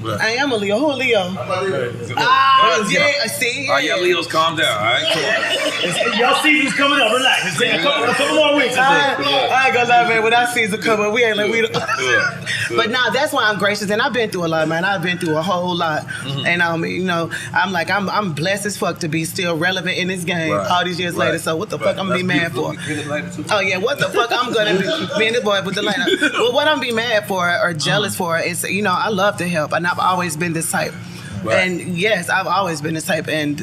Right. I am a Leo. Who a Leo? I'm a Leo. Yeah. See? All right, y'all Leos, calm down. All right, cool. Y'all season's coming up. Relax. It's a couple more weeks. I ain't gonna lie, man. When I season coming, we ain't like we. But nah, that's why I'm gracious, and I've been through a lot, man. I've been through a whole lot, and I'm blessed as fuck to be still relevant in this game all these years later. So what the fuck I'm gonna be mad for? Oh yeah, what the fuck I'm gonna be being this boy with the lighter. Well, what I'm be mad for or jealous for is, I love to help, and I've always been this type. Right. And yes, I've always been this type, and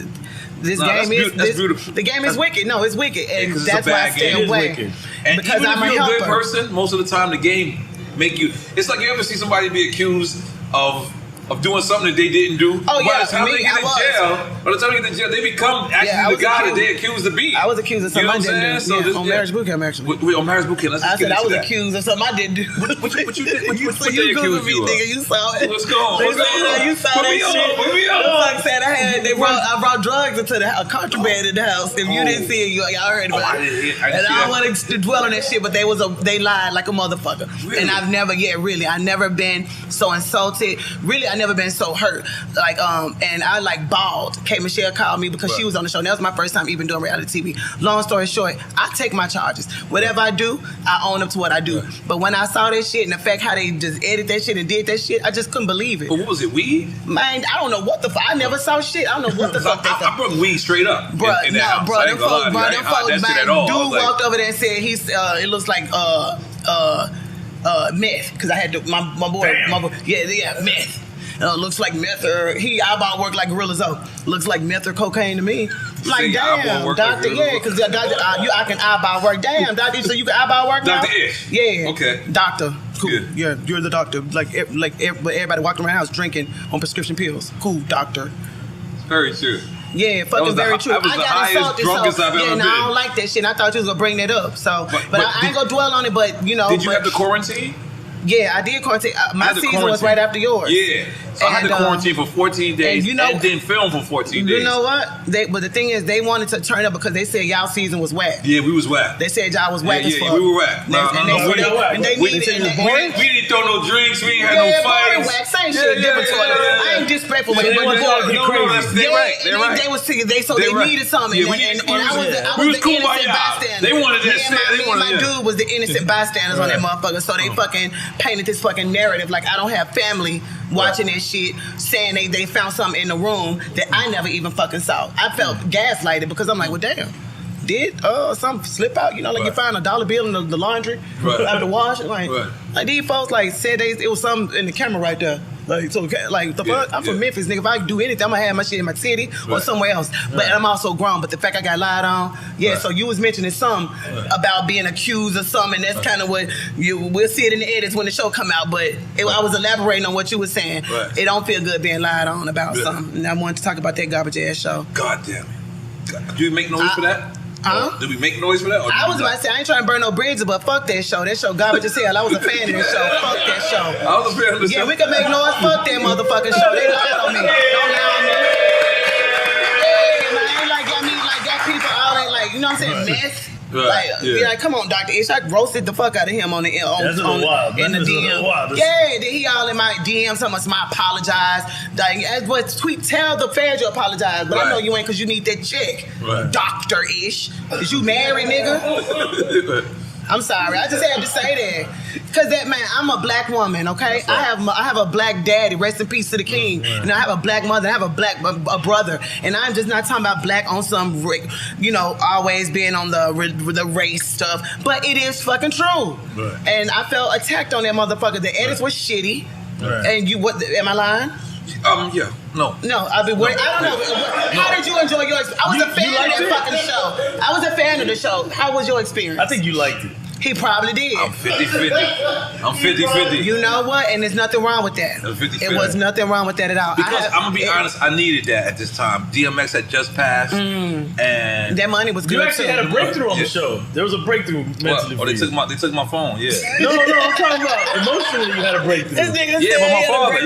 this game is beautiful. The game is wicked. No, it's wicked, and that's why I stay away. And because even I'm if you're a a good person, most of the time the game make you. It's like you ever see somebody be accused of doing something that they didn't do. Oh yeah, by the time they get in jail, they become actually the guy that they accused of being. I was accused of something I didn't do. So on Marriage Boot Camp, actually. On Marriage Boot Camp, let's I get said I was that. accused of something I didn't do. What you did? What they accused you of? Nigga, you saw it. What's going on? You saw that shit. Put me on. Like said I brought drugs into a contraband in the house. If you didn't see it, y'all heard about it. And I don't want to dwell on that shit, but they lied like a motherfucker. And I've never been so insulted. Really, I never been so hurt. Like and I like bawled. Kate Michelle called me because she was on the show. And that was my first time even doing reality TV. Long story short, I take my charges. Whatever I do, I own up to what I do. But when I saw that shit and the fact how they just edited that shit and did that shit, I just couldn't believe it. But what was it? Weed? Man, I don't know what the fuck. I never saw shit. I don't know what the fuck they thought. I brought weed straight up. Bruh, them folks, dude walked over there and said it looks like meth. Because I had my boy, meth. Looks like meth or he eyeball work like Gorilla Zoe. Looks like meth or cocaine to me. Like, damn, doctor, because I can eyeball work. Damn, doctor, so you can eyeball work now? Dr. Ish. Yeah. Okay. Doctor. Cool. Yeah, you're the doctor. Like everybody walking around the house drinking on prescription pills. Cool, doctor. Very true. Yeah, fucking very true. That was the highest, drunkest I've ever been. I don't like that shit. I thought you was gonna bring that up. So, but I ain't gonna dwell on it. But you know, did you have the quarantine? Yeah, I did quarantine. My season was right after yours. Yeah. So I had to quarantine for 14 days and then film for 14 days. You know what? But the thing is, they wanted to turn up because they said y'all season was whack. Yeah, we was whack. They said y'all was whack as fuck. Yeah, we were whack. We didn't throw no drinks. We ain't had no fights. Whack. Same shit. Different toilet. I ain't disrespectful with it. They're right. They needed something. And I was the innocent bystander. They wanted that. My dude was the innocent bystanders on that motherfucker. So they fucking painted this fucking narrative like I don't have family watching that shit, saying they found something in the room that I never even fucking saw. I felt gaslighted because I'm like, well, damn. Did something slip out? You know, like you find $1 bill in the laundry after wash. Like these folks like said it was something in the camera right there. Like so, like the fuck. I'm from Memphis, nigga. If I do anything, I'm gonna have my shit in my city or somewhere else. But I'm also grown. But the fact I got lied on, So you was mentioning something about being accused of something. And that's kind of what we'll see it in the edits when the show come out. But I was elaborating on what you were saying. It don't feel good being lied on about something. And I wanted to talk about that garbage ass show. God damn it! Do you make noise for that? Huh? Did we make noise for that? I was about to say, I ain't trying to burn no bridges, but fuck that show. That show garbage as hell. I was a fan of that show. Fuck that show. I was a fan of the show. Yeah, we can make noise. Fuck that motherfucking show. They lied on me. Don't lie on me. Yeah, man, I ain't like got people all ain't like, you know what I'm saying, mess. Like, come on, Dr. Ish. I roasted the fuck out of him in the DM. Yeah, then he all in my DM so much. I apologize. Like, tell the fans you apologize, but I know you ain't because you need that check. Dr. Ish. Is you married, nigga? I'm sorry. I just had to say that. Because I'm a black woman, okay? I have a black daddy. Rest in peace to the king. And I have a black mother. I have a brother. And I'm just not talking about black on some, always being on the race stuff. But it is fucking true. And I felt attacked on that motherfucker. The edits were shitty. And am I lying? Yeah. No. I've been worried. I don't know. How did you enjoy your experience? I was a fan of that fucking show. I was a fan of the show. How was your experience? I think you liked it. He probably did. I'm 50-50. I'm 50-50. You know what? And there's nothing wrong with that. It was nothing wrong with that at all. Because I'm going to be honest, I needed that at this time. DMX had just passed. And that money was good. You actually had a breakthrough on the show. There was a breakthrough mentally. They took my phone, yeah. No, I'm talking about emotionally you had a breakthrough. This nigga said my father,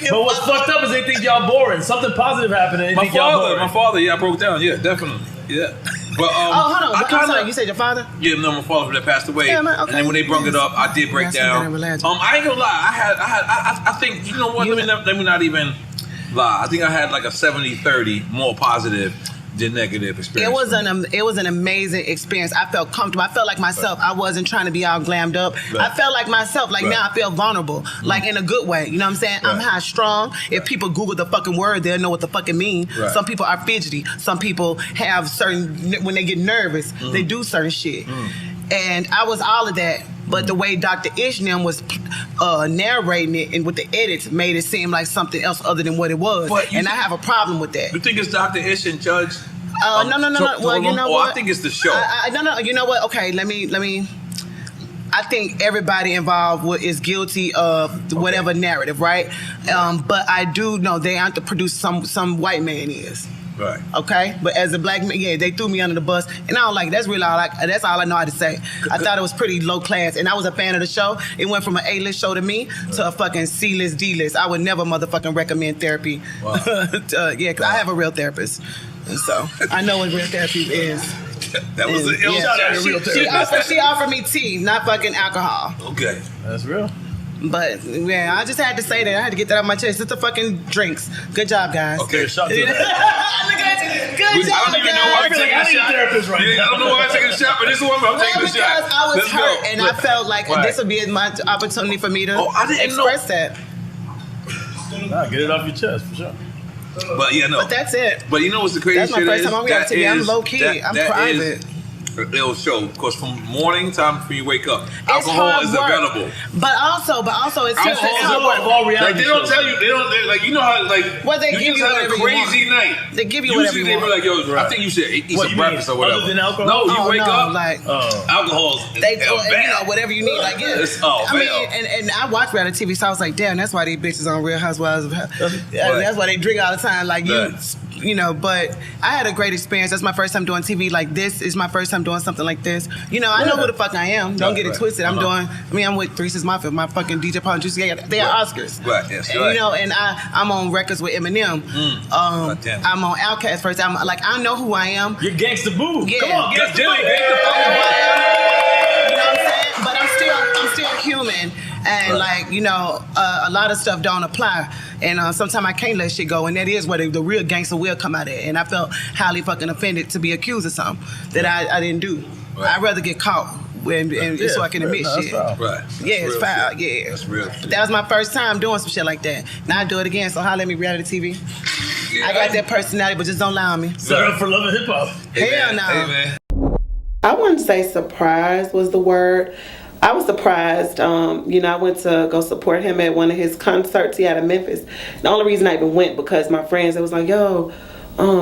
But what's fucked up is they think y'all boring. Something positive happened and they think y'all boring. My father, I broke down. Yeah, definitely. Yeah. But Oh, hold on. I I'm sorry. You said your father? Yeah, no, my father that passed away. Yeah, man, okay. And then when they brung it up, I did break That's down. some kind of I ain't gonna lie. I think, you know what? Let me not even lie. I think I had like a 70-30 more positive than negative experience. It was an amazing experience. I felt comfortable. I felt like myself. I wasn't trying to be all glammed up. I felt like myself. Like now I feel vulnerable. Like in a good way. You know what I'm saying? I'm high strong. If people Google the fucking word, they'll know what the fuck it means. Some people are fidgety. Some people have certain, when they get nervous, they do certain shit. And I was all of that. But the way Dr. Ishniam was narrating it and with the edits made it seem like something else other than what it was. And I have a problem with that. You think it's Dr. Ish and Judge? No. Well, you know what? I think it's the show. No. You know what? Okay, let me. I think everybody involved is guilty of whatever narrative, right? But I do know they have to produce some white man is. Right. Okay, but as a black man, they threw me under the bus, and I don't like it. That's really all. That's all I know how to say. I thought it was pretty low class, and I was a fan of the show. It went from an A-list show to me to a fucking C-list, D-list. I would never motherfucking recommend therapy. Wow. Because I have a real therapist, and so I know what real therapy is. That was an ill shot. She offered me tea, not fucking alcohol. Okay, that's real. But yeah, I just had to say that. I had to get that off my chest. It's the fucking drinks. Good job, guys. Okay, shot to Look at you. Good job, I don't even know why I'm taking a shot. I don't know why I'm taking a shot, but this is one I'm taking a shot. Because I was hurt and I felt like this would be my opportunity for me to express that. Nah, get it off your chest for sure. But yeah, no. But that's it. But you know what's the crazy shit is? That's my first time on reality TV. I'm low key. I'm private. It'll show, of course, from morning time when you wake up. Alcohol is available. But also, it's just all reality. Like they don't tell you, like you know how like they give you had a crazy night. They give you whatever you want. Usually they be like, yo, I think you should eat some breakfast or whatever. Other than alcohol? No, you wake up like alcohol. Whatever you need. Like I mean, and I watch reality TV, so I was like, damn, that's why these bitches on Real Housewives of Hell. That's why they drink all the time. Like you know, but I had a great experience. That's my first time doing TV like this. Is my first time doing something like this. You know, I know who the fuck I am. Don't get it twisted. I'm with Three's Mafia, my fucking DJ Paul and Juicy. They are Oscars. Right, yes, and, you know, and I'm on records with Eminem. I'm on Outkast first. I'm like, I know who I am. You're Gangsta Boo. Yeah. Come on, Gangsta Boo. You know what I'm saying? But I'm still human. And like, you know, a lot of stuff don't apply. And sometimes I can't let shit go. And that is where the real gangster will come out at. And I felt highly fucking offended to be accused of something that I didn't do. Right. I'd rather get caught so I can admit shit. Right. Yeah, it's foul. Yeah. That's real. But that was my first time doing some shit like that. Now I do it again, so holla at me, reality TV. Yeah, I got that personality, but just don't lie on me. Set up for love and hip hop. Hell no. Hey, man. I wouldn't say surprise was the word. I was surprised. You know, I went to go support him at one of his concerts he had in Memphis. The only reason I even went because my friends, it was like, yo,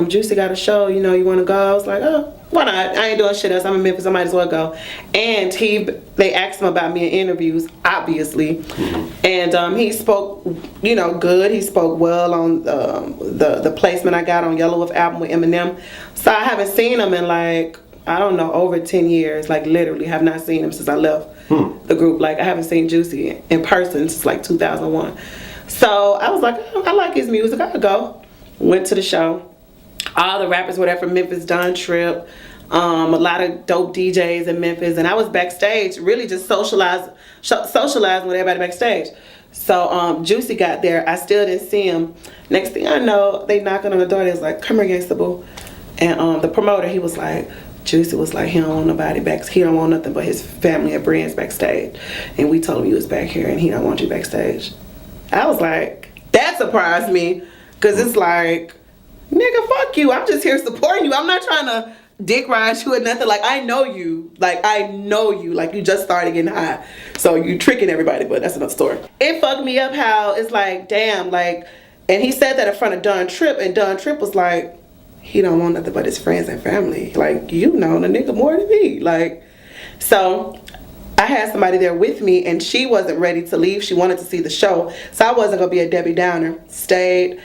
Juicy got a show, you know, you want to go? I was like, oh, why not? I ain't doing shit else. I'm in Memphis. I might as well go. And they asked him about me in interviews, obviously. And he spoke, you know, good. He spoke well on the placement I got on Yellow Wolf album with Eminem. So I haven't seen him in like, I don't know, over 10 years. Like literally have not seen him since I left the group. Like I haven't seen Juicy in person since like 2001. So I was like, oh, I like his music. I'll go. Went to the show. All the rappers were there from Memphis, Don Tripp, a lot of dope DJs in Memphis, and I was backstage, really just socializing with everybody backstage. So Juicy got there. I still didn't see him. Next thing I know, they knocking on the door. They was like, "Come here, Gangsta Boo," and the promoter, he was like, Juicy was like, he don't want nobody back. He don't want nothing but his family and friends backstage. And we told him you was back here, and he don't want you backstage. I was like, that surprised me, cause it's like, nigga, fuck you. I'm just here supporting you. I'm not trying to dick ride you or nothing. Like, I know you. Like, you just started getting high. So you tricking everybody, but that's another story. It fucked me up how it's like, damn, like, and he said that in front of Don Tripp, and Don Tripp was like, he don't want nothing but his friends and family. Like, you know the nigga more than me. Like, so I had somebody there with me, and she wasn't ready to leave. She wanted to see the show. So I wasn't going to be a Debbie Downer. Stayed.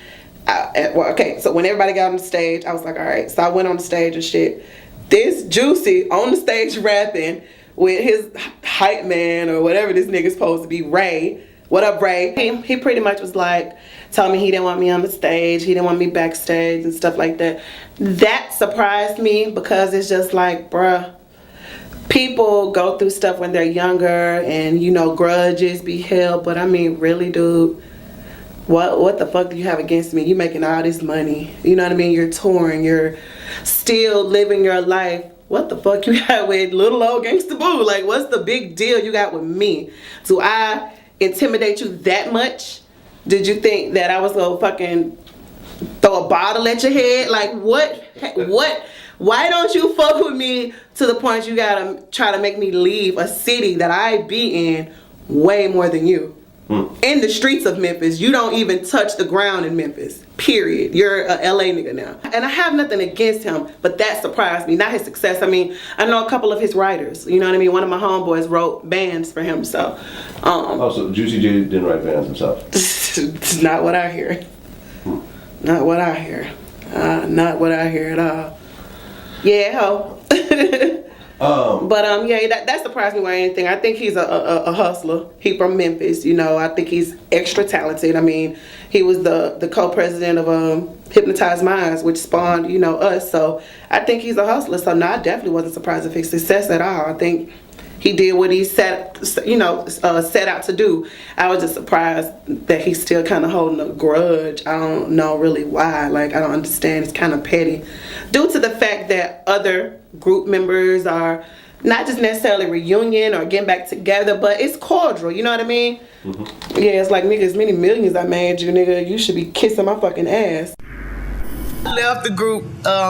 So when everybody got on the stage, I was like, all right. So I went on the stage and shit. This Juicy on the stage rapping with his hype man or whatever this nigga's supposed to be, Ray, What up, Ray? He pretty much was like, told me he didn't want me on the stage, he didn't want me backstage and stuff like that. That surprised me because it's just like, bruh, people go through stuff when they're younger and, you know, grudges be held. But I mean, really, dude, what the fuck do you have against me? You making all this money. You know what I mean? You're touring. You're still living your life. What the fuck you got with little old Gangsta Boo? Like, what's the big deal you got with me? Do I intimidate you that much? Did you think that I was gonna fucking throw a bottle at your head? Like, what? Why don't you fuck with me to the point you gotta try to make me leave a city that I be in way more than you? In the streets of Memphis, you don't even touch the ground in Memphis, period. You're a LA nigga now. And I have nothing against him, but that surprised me, not his success. I mean, I know a couple of his writers, you know what I mean? One of my homeboys wrote bands for him, so. So Juicy J didn't write bands himself? It's not what I hear. Not what I hear. Not what I hear at all. Yeah, ho. But yeah, that surprised me more than anything. I think he's a hustler. He from Memphis, you know. I think he's extra talented. I mean, he was the co-president of Hypnotized Minds, which spawned, you know, us. So I think he's a hustler. So no, I definitely wasn't surprised of his success at all. I think he did what he set out to do. I was just surprised that he's still kind of holding a grudge. I don't know really why. Like, I don't understand. It's kind of petty, due to the fact that other group members are not just necessarily reunion or getting back together, but it's cordial. You know what I mean? Mm-hmm. Yeah, it's like, nigga, as many millions I made you, nigga, you should be kissing my fucking ass. I left the group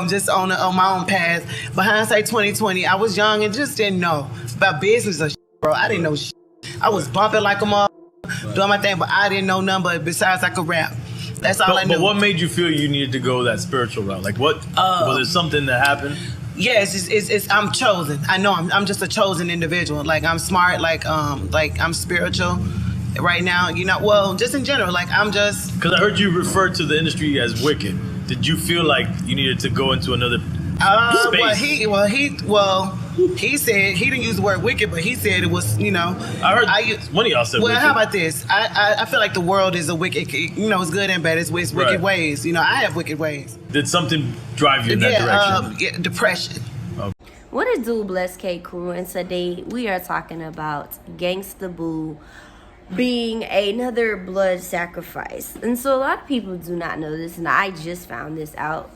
just on my own path. But hindsight 2020, I was young and just didn't know about business or shit, bro. I didn't know shit. I was bumping like a mother, doing my thing, but I didn't know nothing but besides I could rap. That's all I knew. But what made you feel you needed to go that spiritual route? Like, what was there something that happened? Yes, it's I'm chosen. I know I'm just a chosen individual. Like, I'm smart, like I'm spiritual right now, you know. Well, just in general, like, I'm just, because I heard you refer to the industry as wicked. Did you feel like you needed to go into another space? He said, he didn't use the word wicked, but he said it was, you know. I heard one of y'all said wicked. Well, how about this? I feel like the world is a wicked, you know, it's good and bad. It's wicked Right. ways. You know, I have wicked ways. Did something drive you in that direction? Depression. What is do, Bless K Crew? And today we are talking about Gangsta Boo being another blood sacrifice. And so a lot of people do not know this, and I just found this out,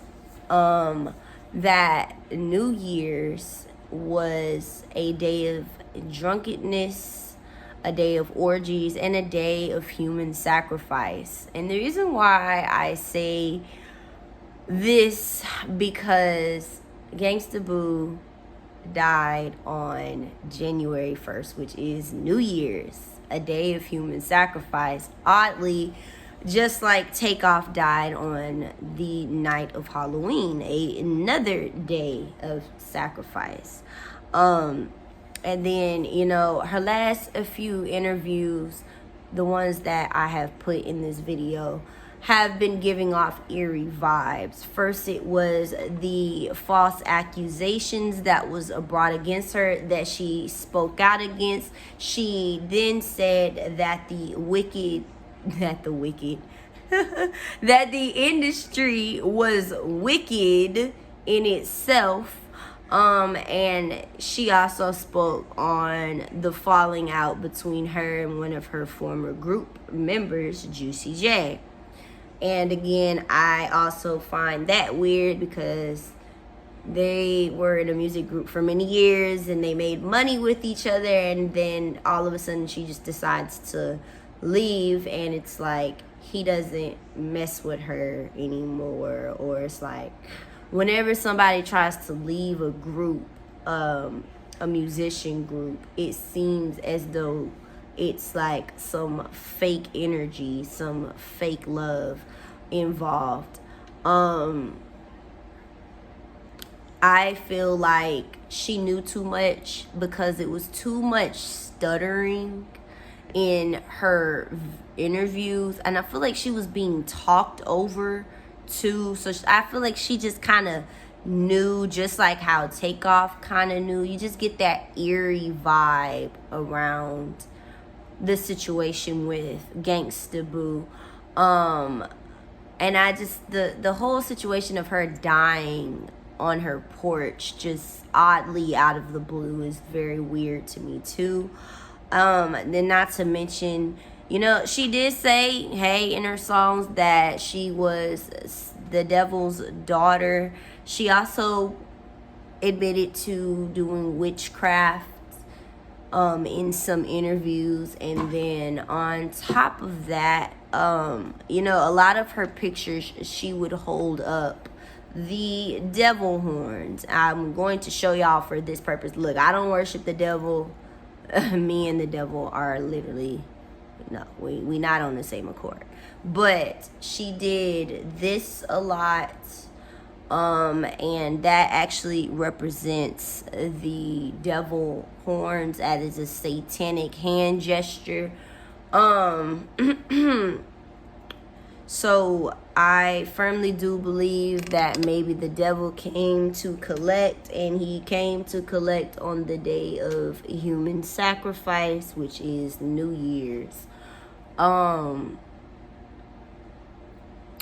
that New Year's was a day of drunkenness, a day of orgies, and a day of human sacrifice. And the reason why I say this, because Gangsta Boo died on January 1st, which is New Year's, a day of human sacrifice. Oddly, just like Takeoff died on the night of Halloween, another day of sacrifice. And then, you know, her last few interviews, the ones that I have put in this video, have been giving off eerie vibes. First, it was the false accusations that was brought against her that she spoke out against. She then said that the industry was wicked in itself. And she also spoke on the falling out between her and one of her former group members, Juicy J. And again, I also find that weird because they were in a music group for many years and they made money with each other, and then all of a sudden she just decides to leave, and it's like he doesn't mess with her anymore. Or it's like whenever somebody tries to leave a group, a musician group, it seems as though it's like some fake energy, some fake love involved. I feel like she knew too much because it was too much stuttering in her interviews, and I feel like she was being talked over too. So I feel like she just kind of knew, just like how Takeoff kind of knew. You just get that eerie vibe around the situation with Gangsta Boo. And I just, the whole situation of her dying on her porch, just oddly out of the blue, is very weird to me too. Then not to mention, you know, she did say, hey, in her songs that she was the devil's daughter. She also admitted to doing witchcraft in some interviews. And then on top of that, you know, a lot of her pictures, she would hold up the devil horns. I'm going to show y'all for this purpose. Look, I don't worship the devil. Me and the devil are literally, no, we not on the same accord. But she did this a lot. And that actually represents the devil horns as a satanic hand gesture. So I firmly do believe that maybe the devil came to collect, and he came to collect on the day of human sacrifice, which is New Year's. And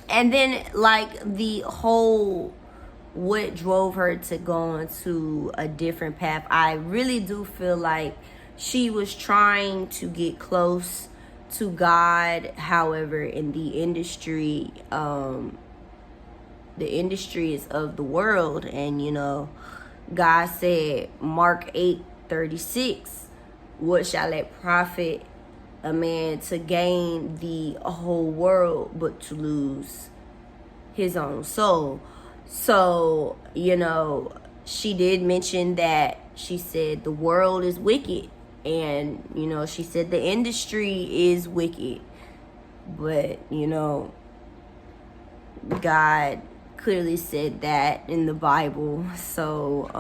then, like, the whole, what drove her to go onto a different path, I really do feel like she was trying to get close to God. However, in the industry is of the world, and you know, God said, Mark 8:36, what shall it profit a man to gain the whole world but to lose his own soul? So, you know, she did mention that, she said the world is wicked. And, you know, she said the industry is wicked. But, you know, God clearly said that in the Bible. So,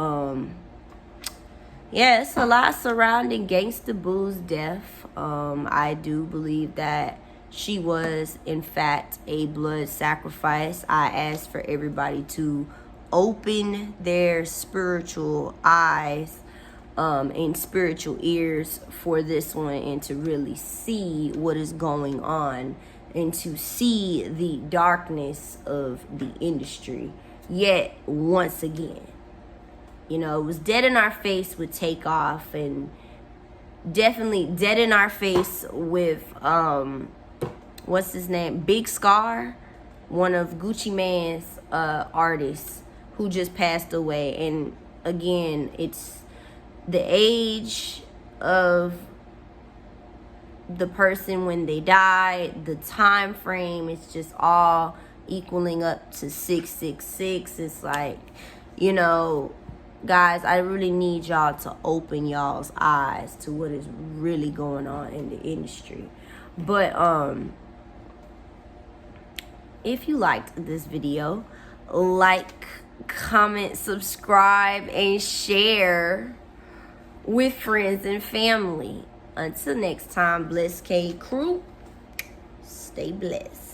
yeah, it's a lot surrounding Gangsta Boo's death. I do believe that she was, in fact, a blood sacrifice. I ask for everybody to open their spiritual eyes and spiritual ears for this one, and to really see what is going on, and to see the darkness of the industry. Yet once again, you know, it was dead in our face with Takeoff, and definitely dead in our face with what's his name, Big Scar, one of Gucci Mane's artists, who just passed away. And again, it's the age of the person when they died, the time frame, it's just all equaling up to 666. It's like, you know, guys, I really need y'all to open y'all's eyes to what is really going on in the industry. But if you liked this video, like, comment, subscribe, and share with friends and family. Until next time, Bless K Crew, stay blessed.